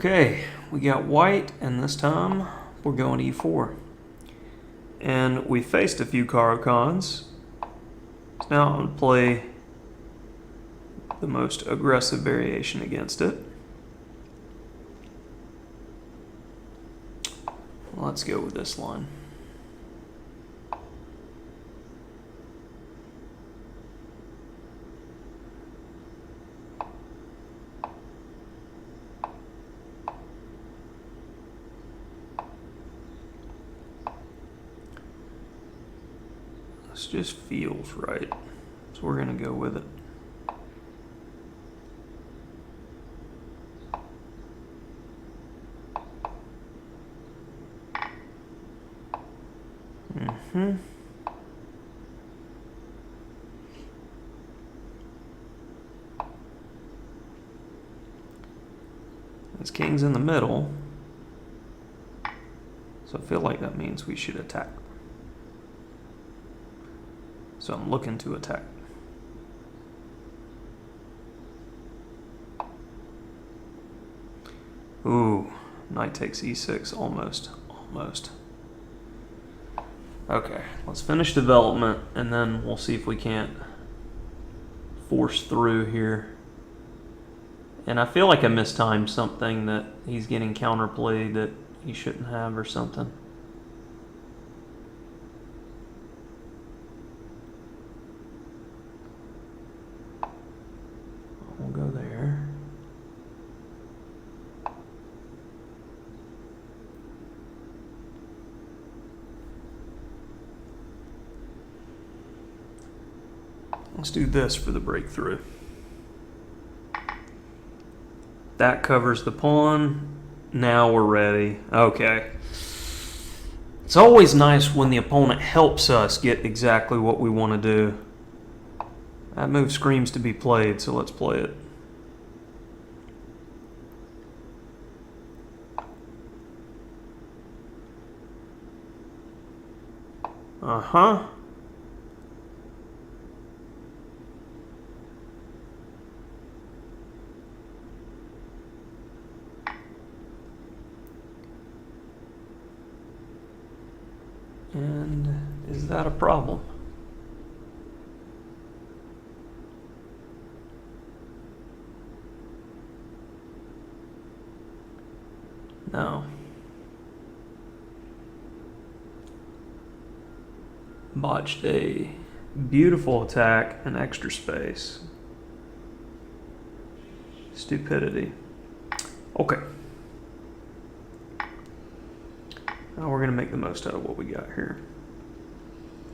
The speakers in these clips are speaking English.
Okay, we got white, and this time we're going e4. And we faced a few Caro-Kanns. So now I'm going to play the most aggressive variation against it. Let's go with this line. This just feels right, so we're going to go with it. This king's in the middle, so I feel like that means we should attack. So I'm looking to attack. Ooh, knight takes e6, almost. Okay, let's finish development, and then we'll see if we can't force through here. And I feel like I mistimed something, that he's getting counterplayed that he shouldn't have or something. We'll go there. Let's do this for the breakthrough. That covers the pawn. Now we're ready. Okay. It's always nice when the opponent helps us get exactly what we want to do. That move screams to be played, so let's play it. Uh-huh. And is that a problem? No. Botched a beautiful attack and extra space. Stupidity. Okay. Now we're going to make the most out of what we got here.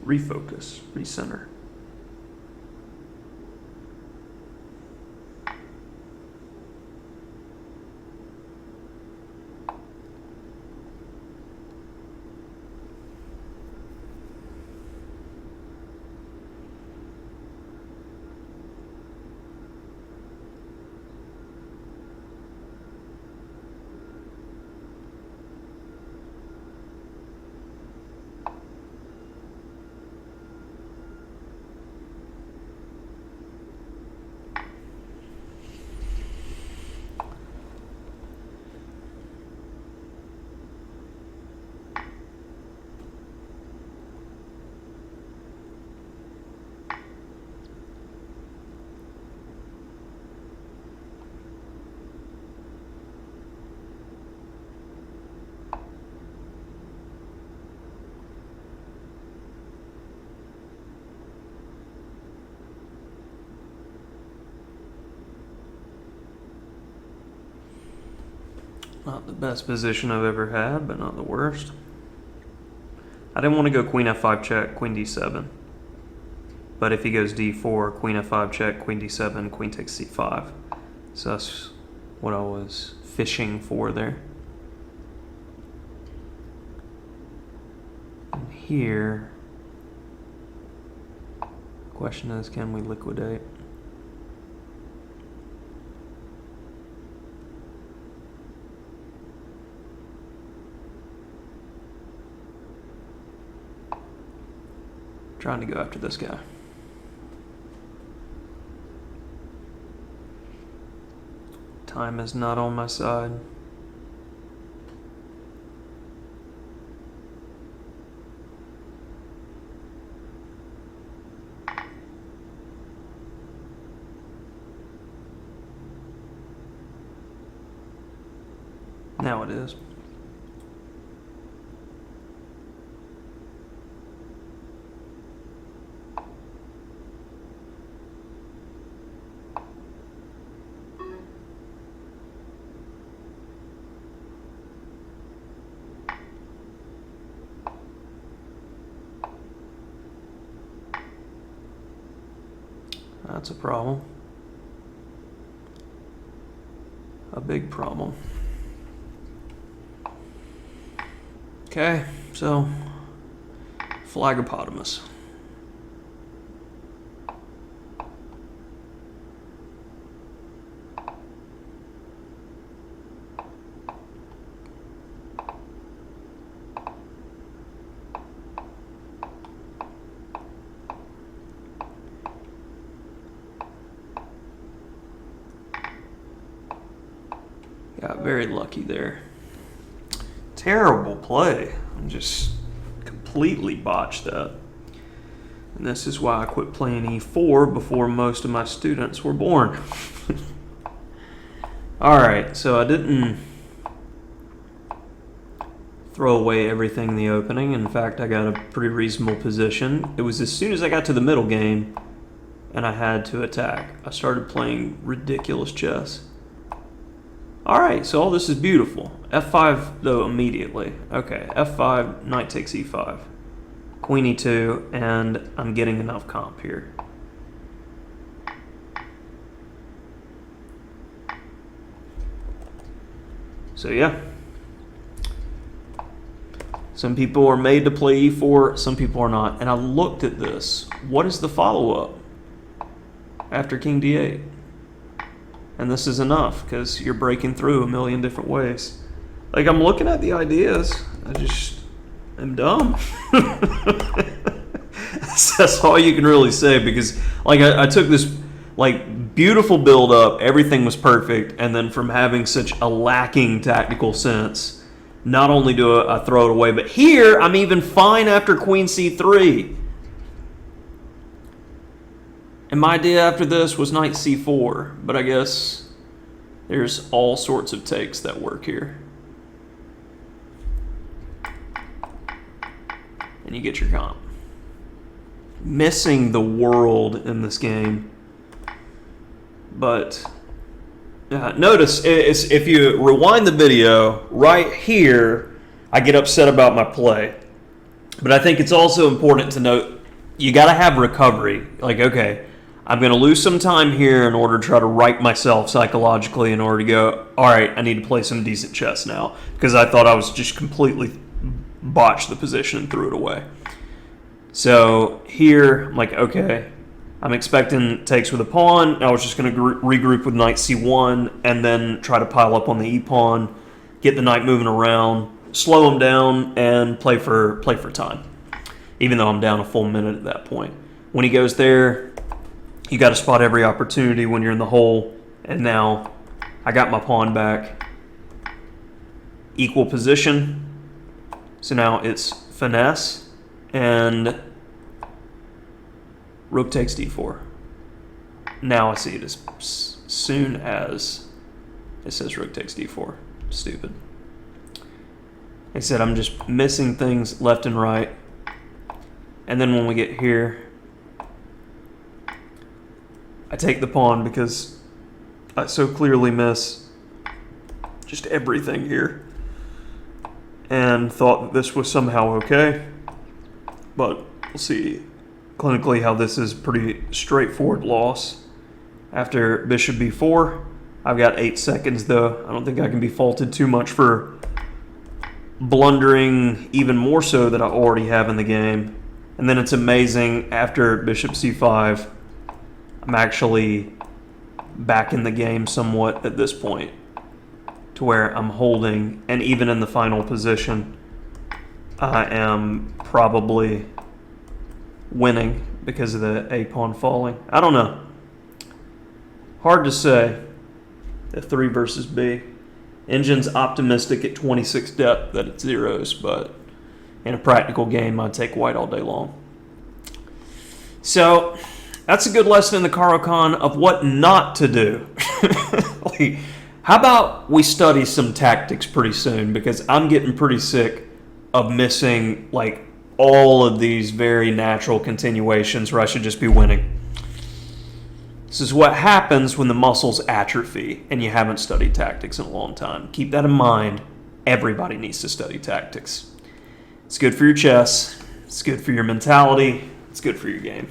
Refocus, recenter. Not the best position I've ever had, but not the worst. I didn't want to go queen f5 check, queen d7. But if he goes d4, queen f5 check, queen d7, queen takes c5. So that's what I was fishing for there. And here, the question is, can we liquidate? Trying to go after this guy. Time is not on my side. Now it is. That's a problem. A big problem. Okay, so Phlogopotamus. Got very lucky there. Terrible play. I just completely botched that. And this is why I quit playing E4 before most of my students were born. Alright, so I didn't throw away everything in the opening. In fact, I got a pretty reasonable position. It was as soon as I got to the middle game and I had to attack, I started playing ridiculous chess. Alright, so all this is beautiful. F5, though, immediately. Okay, F5, knight takes E5. Queen E2, and I'm getting enough comp here. So, yeah. Some people are made to play E4, some people are not. And I looked at this. What is the follow-up after King D8? And this is enough, because you're breaking through a million different ways. Like, I'm looking at the ideas. I just am dumb. That's all you can really say, because, like, I took this, like, beautiful build-up. Everything was perfect. And then from having such a lacking tactical sense, not only do I throw it away, but here, I'm even fine after Queen C3. And my idea after this was knight c4, but I guess there's all sorts of takes that work here. And you get your comp. Missing the world in this game. But notice, if you rewind the video, right here, I get upset about my play. But I think it's also important to note, you got to have recovery. Like, okay, I'm going to lose some time here in order to try to right myself psychologically in order to go, all right, I need to play some decent chess now. Because I thought I was just completely botched the position and threw it away. So here, I'm like, okay, I'm expecting takes with a pawn. I was just going to regroup with knight c1 and then try to pile up on the e-pawn, get the knight moving around, slow him down, and play for time. Even though I'm down a full minute at that point. When he goes there, you got to spot every opportunity when you're in the hole. And now I got my pawn back. Equal position. So now it's finesse and rook takes d4. Now I see it as soon as it says rook takes d4. Stupid. Like I said, I'm just missing things left and right. And then when we get here, I take the pawn because I so clearly miss just everything here. And thought that this was somehow okay. But we'll see clinically how this is pretty straightforward loss. After bishop b4, I've got 8 seconds though. I don't think I can be faulted too much for blundering even more so than I already have in the game. And then it's amazing, after bishop c5, I'm actually back in the game somewhat at this point, to where I'm holding, and even in the final position, I am probably winning because of the a-pawn falling. I don't know. Hard to say. F3 versus B. Engine's optimistic at 26 depth that it zeros, but in a practical game, I'd take white all day long. So that's a good lesson in the Caro-Kann of what not to do. Like, How about we study some tactics pretty soon, because I'm getting pretty sick of missing like all of these very natural continuations where I should just be winning. This is what happens when the muscles atrophy and you haven't studied tactics in a long time. Keep that in mind. Everybody needs to study tactics. It's good for your chess. It's good for your mentality. It's good for your game.